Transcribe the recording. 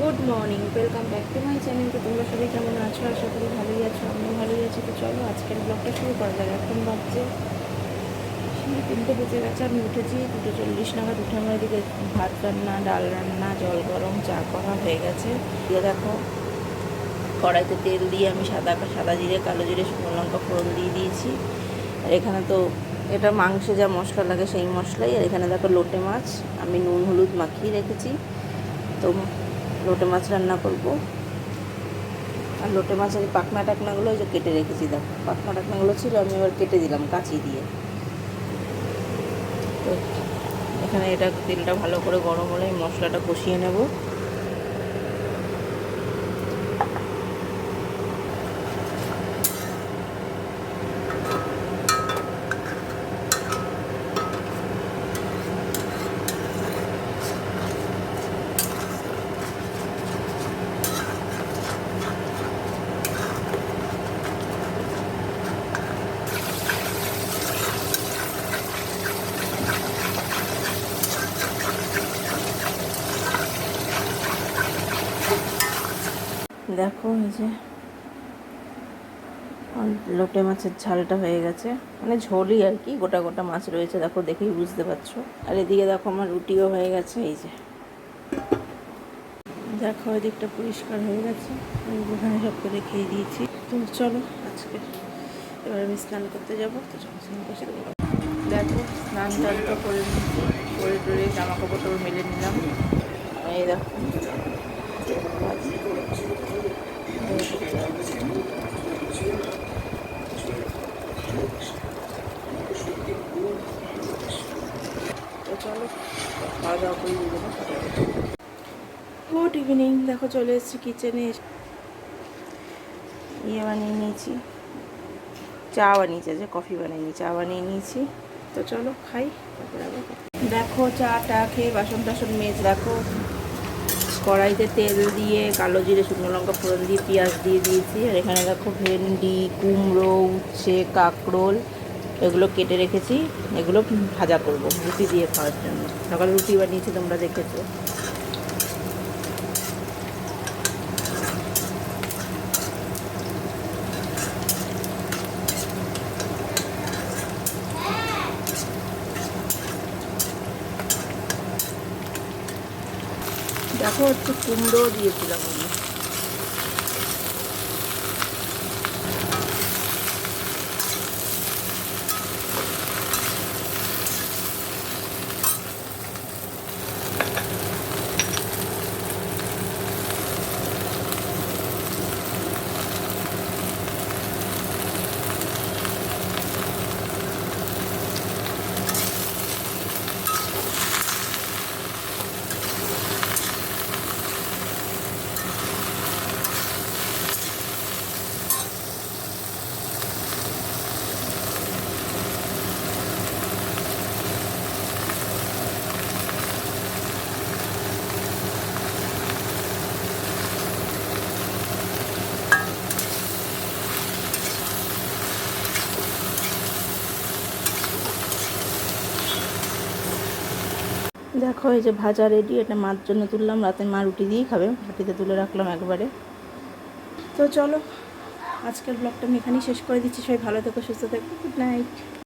Good morning, welcome back to my channel. তো তোমরা সবাই কেমন আছো? আশা করি ভালোই আছো, আমিও ভালোই আছি। তো চলো আজকের ব্লগটা শুরু করা যাক। এখন বাজছে 3:30 বেজে গেছে। আমি উঠেছি 2:40 নাগাদ। উঠে আমার এদিকে ভাত রান্না, ডাল রান্না, জল গরম, চা করা হয়ে গেছে। দিয়ে দেখো কড়াইতে তেল দিয়ে আমি সাদা জিরে, কালো জিরে, শুকনো লঙ্কা ফোড়ন দিয়ে দিয়েছি। আর এখানে তো এটা মাংসে যা মশলা লাগে সেই মশলাই। আর এখানে দেখো লোটে মাছ আমি নুন হলুদ মাখিয়ে রেখেছি। তো লোটে মাছ রান্না করব। আর লোটে মাছের পাখনা টাকনাগুলো ওই যে কেটে রেখেছি, দেখো পাখনা টাকনাগুলো ছিল, আমি এবার কেটে দিলাম কাঁচি দিয়ে। তো এখানে এটা তেলটা ভালো করে গরম হলে মশলাটা কষিয়ে নেব। দেখো এই যে লোটে মাছের ঝালটা হয়ে গেছে, মানে ঝোলই আর কি, গোটা গোটা মাছ রয়েছে, দেখো দেখেই বুঝতে পারছো। আর এদিকে দেখো আমার রুটিও হয়ে গেছে। এই যে দেখো এদিকটা পরিষ্কার হয়ে গেছে, আমি ওখানে সব করে খেয়ে দিয়েছি। তো চলো আজকে এবার আমি স্নান করতে যাবো। তো চলো স্নান করতে দেবো। দেখো স্নান টান তো করে নিচ্ছি, করে টরে জামা কাপড় টাপড় মেলে নিলাম। এই দেখো তো চলো খাওয়া দাওয়া করে দিয়ে দেবো। গুড ইভিনিং, দেখো চলে এসেছি কিচেনে। বানিয়ে নিয়েছি, চা বানিয়েছি, যে কফি বানিয়ে চা বানিয়ে নিয়েছি। তো চলো খাই, তারপরে আবার দেখো চাটা খেয়ে বাসন টাসন মেজ। দেখো কড়াইতে তেল দিয়ে কালো জিরে শুকনো লঙ্কা ফোড়ন দিয়ে পেঁয়াজ দিয়ে দিয়েছি। আর এখানে দেখো ভেন্ডি, কুমড়ো, উচ্ছে, কাঁকরোল এগুলো কেটে রেখেছি। এগুলো ভাজা করব রুটি দিয়ে খাওয়ার জন্য। সকালে রুটি বানিয়েছি, তোমরা দেখেছো। দেখো হচ্ছে কুমড়ো দিয়েছিলাম আমি। দেখো এই যে ভাজা রেডি। এটা মার জন্য তুললাম, রাতে মা রুটি দিয়েই খাবে, বাটিতে তুলে রাখলাম একবারে। তো চলো আজকের ব্লগটা আমি এখানেই শেষ করে দিচ্ছি। সবাই ভালো থেকো, সুস্থ থেকো, গুড নাইট।